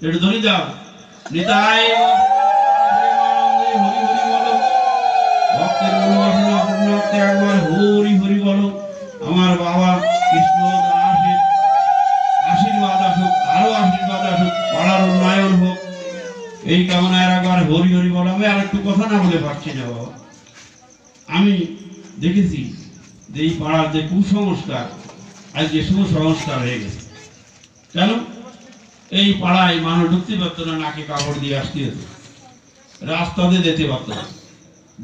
একটু ধরে যাও নিতাই হরি হরি বলো ভক্তের মনোবাসনা পূর্ণ করতে একবার হরি হরি বলো। আমার বাবা কৃষ্ণ দাসের আশীর্বাদ আসুক, আরো আশীর্বাদ আসুক, পাড়ার উন্নয়ন হোক, এই কামনায় একবার হরি হরি বলো। আমি আর একটু কথা না বলে পারছি না বাবা। আমি দেখেছি যে এই পাড়ার যে কুসংস্কার আজ যে সুসংস্কার হয়ে গেছে। কেন? এই পাড়ায় মানুষ ঢুকতে পারতো না, নাকে কাপড় দিয়ে আসতে হতো, রাস্তাতে যেতে পারতো না,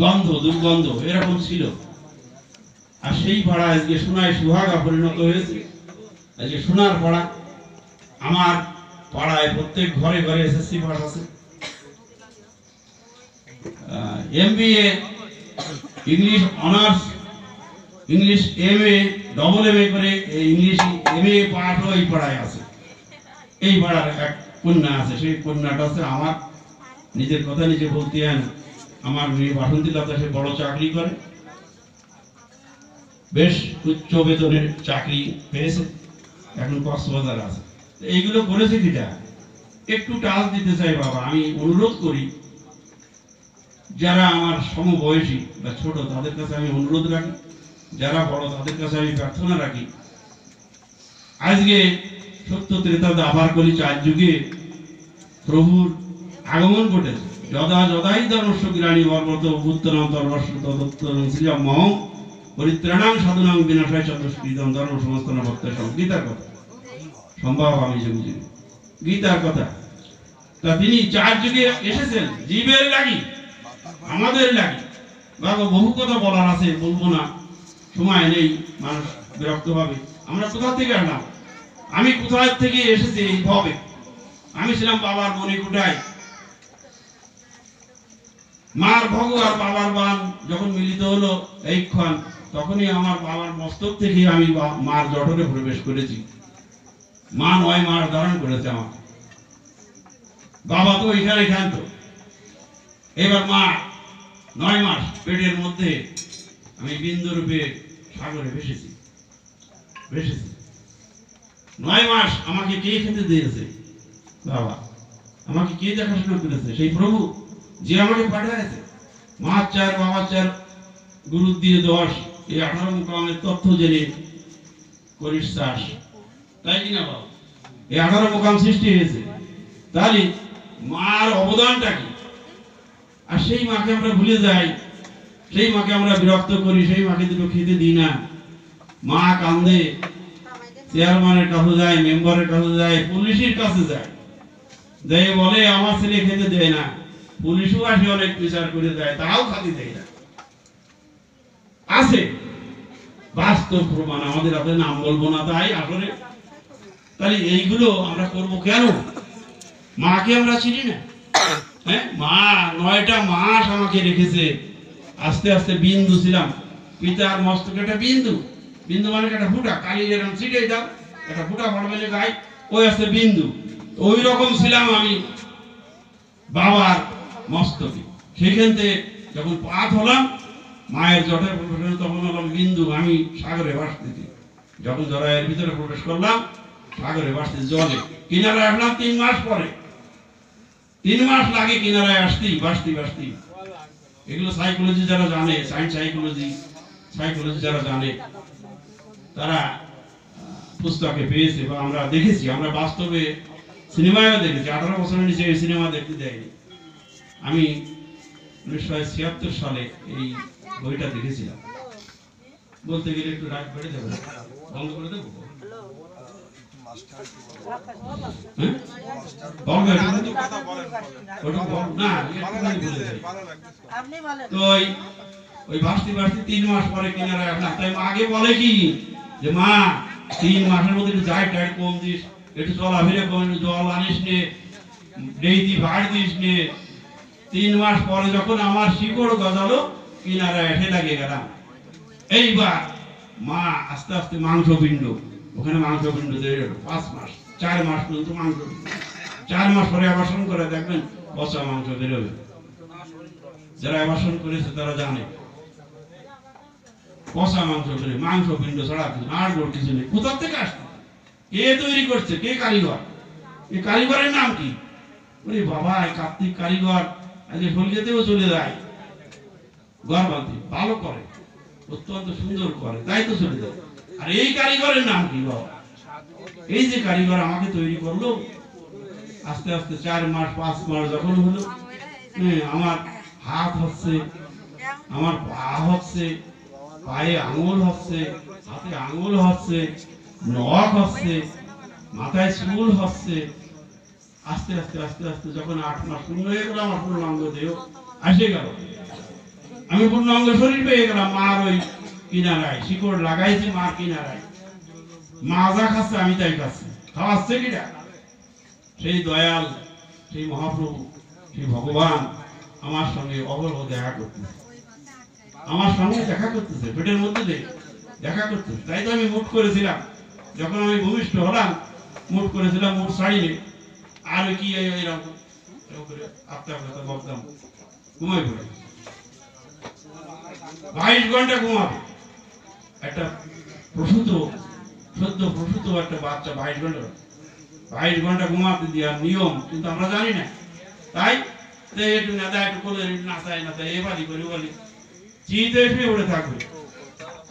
গন্ধ দুর্গন্ধ এরকম ছিল। আর সেই পাড়া আজকে সোনায় সুহাগা পরিণত হয়েছে, আজকে সোনার পাড়া। আমার পাড়ায় প্রত্যেক ঘরে ঘরে এসএসসি পাস আছে, MBA, English honours, English MA, double MA করে ইংলিশ MA পাঠও এই পাড়ায় আছে। এই পাড়ার এক কন্যা আছে, সেই কন্যাটা আছে আমার নিজের কথা নিজে বলতে হয় না। আমার মেয়ে বাসন্তী লতা, সে বড় চাকরি করে, বেশ উচ্চ বেতনের চাকরি পেয়েছে, এখন কক্সবাজার আছে। এইগুলো করেছে কিটা একটু টাচ দিতে চাই বাবা। আমি অনুরোধ করি যারা আমার সমবয়সী বা ছোট তাদের কাছে আমি অনুরোধ রাখি, যারা বড় তাদের কাছে আমি প্রার্থনা রাখি। আজকে সত্য ত্রেতা দ্বাপার কলি 4 যুগে প্রভুর আগমন ঘটেছে। যদা যদাই ধর্মস্ব গিরাণী বর্বত উত্তরম ধর্মস্ব তদুত্তরম শ্রীরাম মহম পরিত্রাণাং সাধুনাং বিনাশায় চতুষ্কৃতম ধর্ম সমস্তন ভক্তের সব। গীতার কথা সম্ভব আমি যে বুঝি, গীতার কথা। তা তিনি 4 যুগে এসেছেন জীবের লাগি, আমাদের লাগি। বাবা বহু কথা বলার আছে, বলবো না, সময় নেই, মানুষ বিরক্ত হবে। আমরা কোথা থেকে আসলাম, আমি কোথায় থেকে এসেছি এই ভাবে। আমি ছিলাম বাবার মণিকুটায়, মার ভোগ আর বাবার বান যখন মিলিত হলো এইক্ষণ, তখনই আমার বাবার মস্তক থেকে আমি মার জঠরে প্রবেশ করেছি। মা 9 মাস ধারণ করেছে আমার, বাবা তো এখানে ক্ষান্ত। এবার মা 9 মাস পেটের মধ্যে আমি বিন্দু রূপে সাগরে ভেসেছি। 9 মাস আমাকে কে খেতে দিয়েছে? বাবা। আমাকে কে দেখাশোনা করেছে? সেই প্রভু যে আমাকে পাঠিয়েছে। মা 4 বাবা 4 গুরু দিয়ে 10, এই 18 মুকামের তথ্য জেনে করিস চাষ, তাই কিনা বাবা? এই 18 মুকাম সৃষ্টি হয়েছে, তাহলে মার অবদানটা কি? আর সেই মাকে আমরা ভুলে যাই, সেই মাকে আমরা বিরক্ত করি, সেই মাকে দুটো খেতে দিই না। মা কান্দে, চেয়ারম্যানের কাছে যায়, মেম্বারের কাছে যায়, পুলিশের কাছে যায়, যে বলে আমার ছেলে খেতে দেয় না। পুলিশও আসে অনেক বিচার করে যায়, তাও খাতে দেয় না। আছে বাস্তব প্রমাণ, আমাদের আপনার নাম বলবো না তাই আসলে। তাহলে এইগুলো আমরা করব কেন? মাকে আমরা চিনি না। হ্যাঁ, মা 9টা মাস আমাকে রেখেছে। আস্তে আস্তে বিন্দু ছিলাম, পিতার মস্তকে একটা বিন্দু, বিন্দু মানে একটা ফুটা, কালি যেরকম ছিটে দাও একটা ফুটা পড়বে গায়ে, ওই আছে বিন্দু। ওই রকম ছিলাম আমি বাবার মস্তকে। সেখান থেকে যখন পাত হলাম মায়ের জটের প্রবেশ, তখন হলাম বিন্দু, আমি সাগরে ভাসতেছি। যখন জরায়ের ভিতরে প্রবেশ করলাম সাগরে ভাসতেছি, জলে কিনারায় আসলাম 3 মাস পরে। 3 মাস লাগে কিনারায় আসতেই, ভাসতেই। এগুলো সাইকোলজি যারা জানে, সায়েন্স সাইকোলজি যারা জানে, তারা পুস্তকে পেয়েছে বা আমরা দেখেছি, আমরা বাস্তবে সিনেমায়ও দেখেছি। 18 বছরের নিচে এই সিনেমা দেখতে দেয়নি। আমি 1976 সালে এই বইটা দেখেছিলাম। বলতে গেলে একটু রাগ বেড়ে যাবে, বন্ধ করে দেবো? ওই ভাসতে 3 মাস পরে কিনারায় আসলাম। তাই আগে বলে কি যে মা 3 মাসের মধ্যে একটু ডায়েট কম দিস, একটু চলাফেরা কম, জল আনিস নে, ডেইলি ভাড় দিস নে। 3 মাস পরে যখন আমার শিকড় গজালো কিনারায় এসে লাগে গেলাম। এইবার মা আস্তে আস্তে মাংসপিণ্ড, ওখানে মাংসপিণ্ড 5 মাস 4 মাস পর্যন্ত মাংসপিণ্ড। 4 মাস পরে আবাসন করে দেখবেন পচা মাংস বেরোবে। যারা আবাসন করেছে তারা জানে পচা মাংস বেরোবে, মাংসপিণ্ড ছাড়া আর কিছু নেই। কোথা থেকে আসছে? কে তৈরি করছে? কে কারিগর? এই কারিগরের নাম কি? ওরে বাবা এই কার্তিক কারিগর আজ হলগেতেও চলে যায় ঘর বাঁধতে, ভালো করে, অত্যন্ত সুন্দর করে, তাই তো চলে যায়। আর এই কারিগরের নাম কি বাবা? এই যে কারিগর আমাকে তৈরি করলো, আস্তে আস্তে 4 মাস 5 মাস যখন হলো, আমার হাত হচ্ছে, আমার পা হচ্ছে, পায়ে আঙুল হচ্ছে, হাতে আঙুল হচ্ছে, নখ হচ্ছে, মাথায় চুল হচ্ছে। আস্তে আস্তে আস্তে আস্তে যখন 8 মাস পূর্ণ হয়ে গেল, আমার পূর্ণাঙ্গ দেহ আসে গেল, আমি পূর্ণাঙ্গ শরীর পেয়ে গেলাম। মার ওই কিনারায় শিকড় লাগাইছি, মার কিনারায় মা যা খাচ্ছে আমি তাই খাচ্ছি। খাওয়াচ্ছে কিনা? সেই দয়াল, সেই মহাপ্রভু, সেই ভগবান আমার সঙ্গে অবরহ দেখা করতেছে, আমার সঙ্গে দেখা করতেছে, পেটের মধ্যে দিয়ে দেখা করতেছে। তাই তো আমি মুঠ করেছিলাম, যখন আমি ভূমিষ্ঠ হলাম মুঠ করেছিলাম, মুঠ ছাড়িনি। আর কি এরকম করে আপতে আপতে বলতাম, ঘুমাই পড়ে 22 ঘন্টা ঘুমাবে একটা প্রসূত, সদ্য প্রসূত একটা বাচ্চা 22 ঘন্টা ঘুমাতে দেওয়ার নিয়ম, কিন্তু আমরা জানি না। তাই একটু নেতা একটু করে নাচায় নাচায় এবারই করে বলি চিতে এসে উড়ে থাকবে,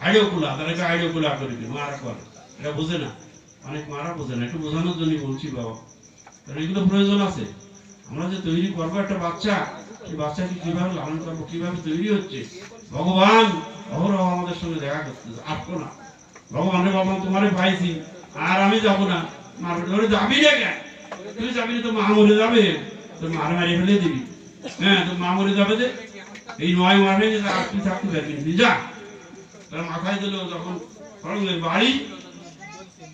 আইডিও খোলা, তাদেরকে আইডিও খোলা করে দিবে, মারা করে, এটা বোঝে না, অনেক মারা বোঝে না। একটু বোঝানোর জন্য বলছি বাবা, কারণ এগুলো প্রয়োজন আছে। আমরা যে তৈরি করবো একটা বাচ্চা, সেই বাচ্চাকে কিভাবে লালন করবো, কিভাবে তৈরি হচ্ছে, ভগবান অহরহ আমাদের সঙ্গে দেখা করতেছে। আসবো না ভগবানের, বাবা তোমারে পাইছি আর আমি যাবো না। মার ধরে যাবি না কেন? তুই যাবি না তো মা মরে যাবে, তোর মারে মারি ফেলে দিবি। হ্যাঁ, তোর মা মরে যাবে, যে এই 9 মাস হয়ে গেছে, আর তুই থাকতে পারবি না, যা। তার মাথায় দিল যখন খড়গের বাড়ি,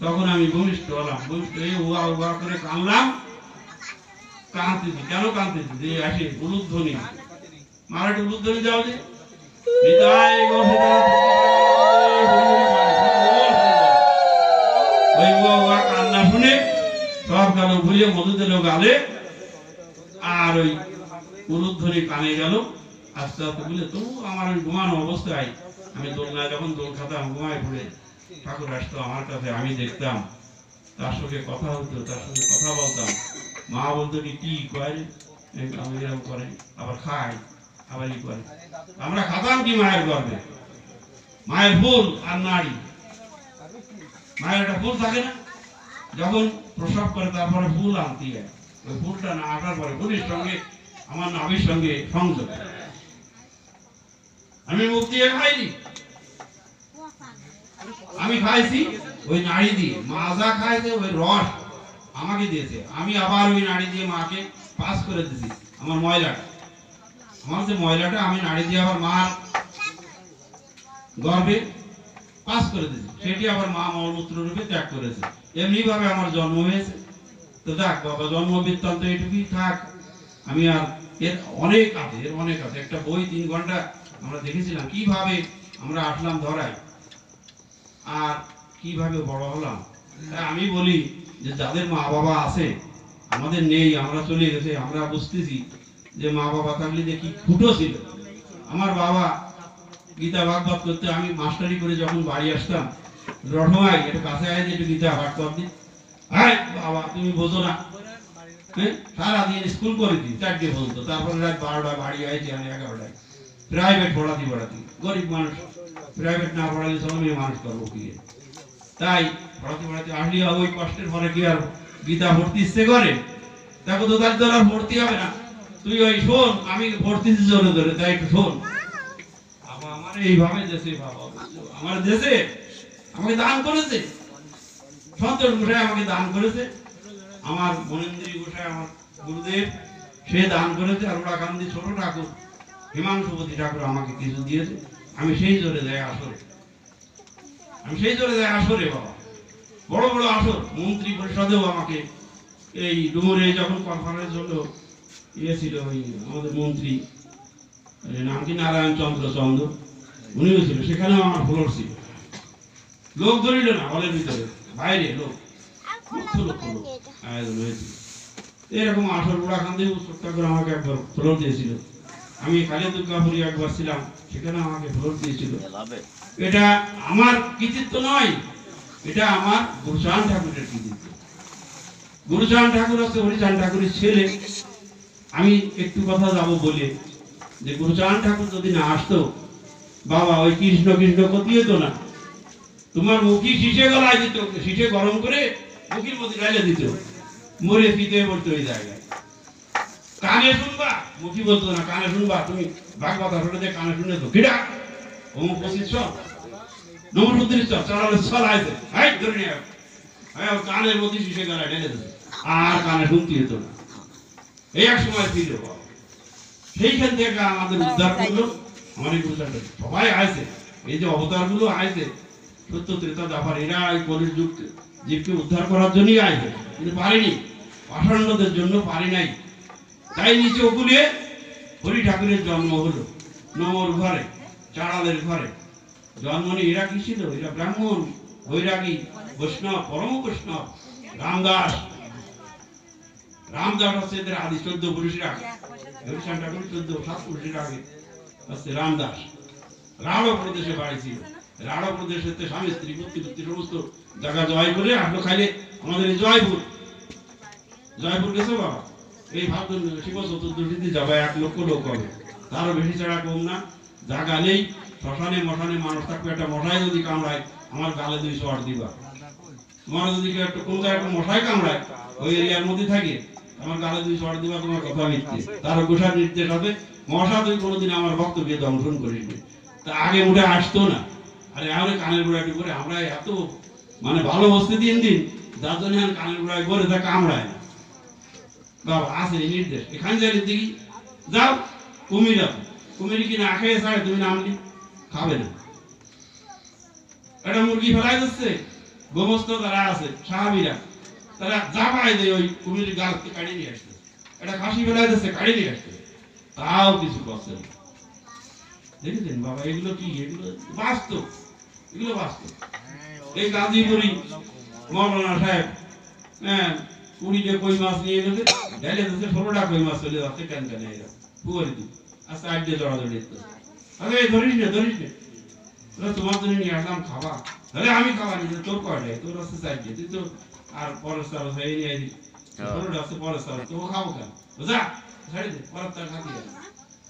তখন আমি ভূমিষ্ঠ হলাম। ভূমিষ্ঠ হয়ে উয়া উয়া করে কানলাম, কাঁদতেছি। কেন কাঁদতেছি? যে আসে উলুধ্বনি, মার একটা উলুধ্বনি যাও, যে বিদায় গো ওই উয়া কান্না শুনে সব গেল ভুলিয়ে, মধু দিল গালে, আর ওই উলুধ্বনি কানে গেল। আস্তে আস্তে বুঝলে তবু আমার ওই ঘুমানো অবস্থায় আমি দোলনায় যখন দোল খাতাম, ঘুমায় পড়ে ঠাকুর আসতো আমার কাছে, আমি দেখতাম, তার সঙ্গে কথা হতো, তার সঙ্গে কথা বলতাম। মা বলতো কি করে, আমি এরকম করে, আবার খায়, আবার ই করে। আমরা খাতাম কি মায়ের গর্ভে? মায়ের ফুল আর নাড়ি, মায়ের একটা ফুল থাকে না, যখন প্রসব করে তারপরে ফুল আনতে হয়, ওই ফুলটা না আসার পরে ফুলের সঙ্গে আমার নাভির সঙ্গে সংযোগ। আমি মুখ দিয়ে খাইনি, আমি খাইছি ওই নাড়ি দিয়ে। মা যা খাইছে ওই রস আমাকে দিয়েছে, আমি আবার ওই নাড়ি দিয়ে মাকে পাস করে দিয়েছি। আমার ময়লাটা, আমার যে ময়লাটা আমি নাড়ি দিয়ে আবার মার গর্ভে পাস করে দিয়েছি, সেটি আবার মা মলমূত্র রূপে ত্যাগ করেছে। এমনি ভাবে আমার জন্ম হয়েছে। তো দেখ বাবা, জন্ম বৃত্তান্ত এটুকুই থাক। আমি আর এর অনেক আছে, এর অনেক আছে। একটা বই 3 ঘন্টা আমরা দেখেছিলাম, কিভাবে আমরা আসলাম ধরায় আর কিভাবে বড় হলাম। আমি বলি যে যাদের মা বাবা আছে, আমাদের নেই, আমরা চলে গেছে, আমরা বুঝতেছি যে মা বাবা থাকলে যে কি খুঁটো ছিল। আমার বাবা গীতা ভাগবত করতে, আমি মাস্টারি করে যখন বাড়ি আসতাম, রঠমাই একটু কাছে আয়, একটু গীতা ভাগ করবি। হ্যাঁ বাবা তুমি বোঝো না, হ্যাঁ সারাদিন স্কুল করে দিই 4টে বলতো, তারপরে রাত 12টায় বাড়ি আইছি, আমি 11টায়। প্রাইভেট পড়াতে গরিব মানুষ, প্রাইভেট না পড়ালে সব মেয়ে মানুষ করবো কি? তাই পড়াতে আসলে ওই কষ্টের পরে কি আর গীতা ভর্তি ইচ্ছে করে? দেখো তো তার দ্বারা ভর্তি হবে না। তুই ওই শোন, আমি ভর্তি জোরে ধরে, তাই একটু শোন। আমার এইভাবে দেশে, বাবা আমার দেশে আমাকে দান করেছে, সন্তোষ গোসাই আমাকে দান করেছে, আমার মনেন্দ্রী গোসাই আমার গুরুদেব, সে দান করেছে। আর ওরাকান্দি ছোট ঠাকুর, হিমাংশুপতি ঠাকুর আমাকে কিছু দিয়েছে। আমি সেই জোরে দেয় আসরে, আমি সেই জোরে দেয় আসরে বাবা, বড় বড় আসর। মন্ত্রী পরিষদেও আমাকে এই ডুমুরে যখন কনফারেন্স হলো, ইয়ে ছিল ওই আমাদের মন্ত্রী, নাম কি নারায়ণ চন্দ্র, উনিও ছিল, সেখানেও আমার ফ্লোর ছিল। লোক ধরিল না হলের ভিতরে, বাইরে লোক, লক্ষ লোক আয়োজন হয়েছিল। এরকম আসর ওরাকান্দি উৎসবটা করে আমাকে একবার ফ্লোর দিয়েছিল। আমি কালী দুর্গাপুরি একবার ছিলাম, সেখানে আমাকে ফ্লোর দিয়েছিল। এটা আমার কৃতিত্ব নয়, এটা আমার গুরুচাঁদ ঠাকুরের কৃতিত্ব। গুরুচাঁদ ঠাকুর হচ্ছে হরিচাঁদ ঠাকুরের ছেলে। আমি একটু কথা যাব বলে যে গুরুচাঁদ ঠাকুর যদি না আসতো বাবা ওই কৃষ্ণ কৃষ্ণ ক্ষতি হতো না। তোমার মুখি শীষে গলায় দিত, শীষে গরম করে মুখির মধ্যে ঢালে দিত, মরে ফিতে পড়তো ওই জায়গায়। কানে শুনবা, মুখি বলতো না, কানে শুনবা তুমি ভাগবত আসলে কানে শুনে তো কিডা অমুক 25 চল নম্বর 32 চল চালালে চল আইছে হাই ধরে নিয়ে কানের মধ্যে শীষে গলায় ঢেলে দিত, আর কানে শুনতে হতো না। এই এক সময় ছিল সেইখান থেকে আমাদের উদ্ধার করলো আমাদের গুরুচাঁদ। সবাই আইছে, এই যে অবতার গুলো আইছে সত্য ত্রেতা দ্বাপর, এরা এই কলির যুগ জীবকে উদ্ধার করার জন্যই আইছে, কিন্তু পারেনি, পাষাণ্ডদের জন্য পারি নাই। তাই নিচে ওগুলিয়ে হরি ঠাকুরের জন্ম হলো নমর ঘরে, চাড়ালের ঘরে জন্ম নিয়ে। এরা কি ছিল? এরা ব্রাহ্মণ, বৈরাগী, বৈষ্ণব, পরম বৈষ্ণব। রামদাস, রামদাস হচ্ছে এদের আদি 14 পুরুষের আগে, হরিচাঁদ ঠাকুর 14-7 পুরুষের আগে হচ্ছে রামদাস। রাঢ় প্রদেশে বাড়ি ছিল, রাঢ় প্রদেশে স্বামী স্ত্রী পুত্রী সমস্ত জায়গা জয় করে আসলো। খাইলে আমাদের এই জয়পুর, জয়পুর গেছো বাবা? এই ভাবতেন শিব চতুর্দশীতে যাবে 1 লক্ষ লোক হবে, তারও বেশি ছাড়া কম না। জায়গা নেই, শ্মশানে মশানে মানুষ থাকবে, একটা মশাই যদি কামড়ায় আমার গালে 2 শট দিবা। তোমার যদি একটা কোন জায়গায় একটা মশাই কামড়ায় ওই এরিয়ার মধ্যে থাকে আমার গালে 2 শট দিবা, তোমার কথা মিথ্যে। তার গোসার নির্দেশ আছে, মশা তুই কোনোদিন আমার ভক্তকে দংশন করিস নি। তা আগে উঠে আসতো না। আরে আমাদের কানের গোড়াটি করে আমরা এত মানে ভালো বসতে দিন যার জন্য কানের গোড়ায় করে তা কামড়ায় না। বাবা আছে এই নির্দেশ, এখানে যাই দেখি যাও কুমির, কুমির কি না খেয়ে ছাড়ে তুমি নামলি খাবে না। একটা মুরগি ফেলাই দিচ্ছে, গোমস্ত তারা আছে সাহাবিরা, তারা যা পায় দেয় ওই কুমির গালকে কাটিয়ে নিয়ে আসছে। একটা খাসি ফেলাই দিচ্ছে, কাটিয়ে নিয়ে আসছে, তাও কিছু করছে না। দেখেছেন বাবা এগুলো কি? এগুলো বাস্তব, এগুলো বাস্তব। এই গাজীপুরি মৌলানা সাহেব 20টা কই মাছ নিয়ে গেছে, ঢেলে দিচ্ছে, 16টা কই মাছ চলে যাচ্ছে কেন কেন এরা পুকুরে দিই আস্তে 8 দিয়ে জড়াজড়ি দিচ্ছে। আরে ধরিস না তোমার জন্য নিয়ে আসলাম খাবা, তাহলে আমি খাবার নিয়ে তোর কয়টাই, তোর আছে 4 দিয়ে, তুই তো আর পরের সাল হয়ে নিয়ে আইলি 16টা আছে পরের সাল, তো খাবো কেন? বুঝা ছেড়ে দে, পরের তার খাবি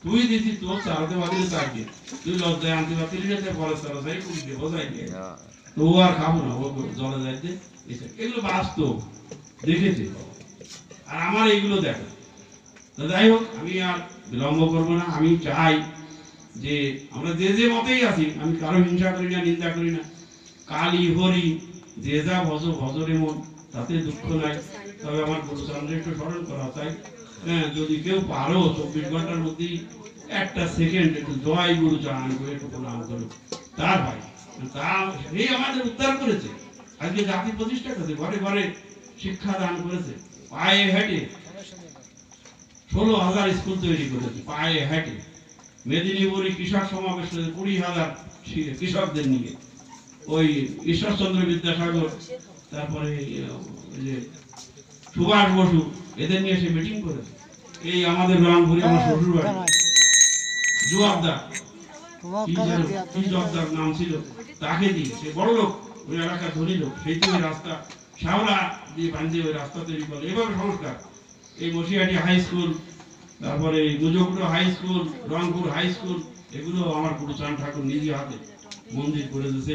তুই দিছি তোর চালতে বাদিলে 4 দিয়ে, তুই লজ্জায় আনতে পারলি না, পরের সাল যাই কুড়ি দিয়ে বোঝাই দিয়ে তো আর খাবো না, ও জলে যাইতে। এগুলো বাস্তব দেখেছে। আর আমার এইগুলো দেখো। যাই হোক আমি আর বিলম্ব করবো না। আমি চাই যে আমরা যে যে মতেই আছি, আমি কারো হিংসা করি না, নিন্দা করি না। কালী হরি যে যা ভজরে মন, তাতে দুঃখ নাই। তবে আমার গুরুচন্দ্রের একটু স্মরণ করা চাই। হ্যাঁ, যদি কেউ পারো 24 ঘন্টার মধ্যেই 1টা সেকেন্ড একটু জয় গুরুচরণ করে একটু প্রণাম করো। তার ভাই তা সেই আমাদের উদ্ধার করেছে, আজকে জাতি প্রতিষ্ঠা করেছে, ঘরে ঘরে শিক্ষা দান করেছে, পায়ে হেঁটে 16,000 স্কুল তৈরি করেছে, পায়ে হেঁটে। মেদিনীপুরে কৃষক সমাবেশ করেছে 20,000 কৃষকদের নিয়ে। ওই ঈশ্বরচন্দ্র বিদ্যাসাগর, তারপরে যে সুভাষ বসু, এদের নিয়ে সে মিটিং করেছে। এই আমাদের রংপুরে আমার শ্বশুর বাড়ি জোয়াবদার, কি জবাবদার নাম ছিল, তাকে দিয়ে সে বড় লোক, ওই এলাকার ধনী লোক, সেই থেকে রাস্তা শাওলা দিয়ে বাঁধিয়ে ওই রাস্তা তৈরি করে। এভাবে সংস্কার, এই মশিয়াটি হাই স্কুল, তারপরে Gujkuto high school, Rangpur high school, এগুলো আমার গুরুচাঁদ ঠাকুর নিজে হাতে মন্দির করে দিয়েছে।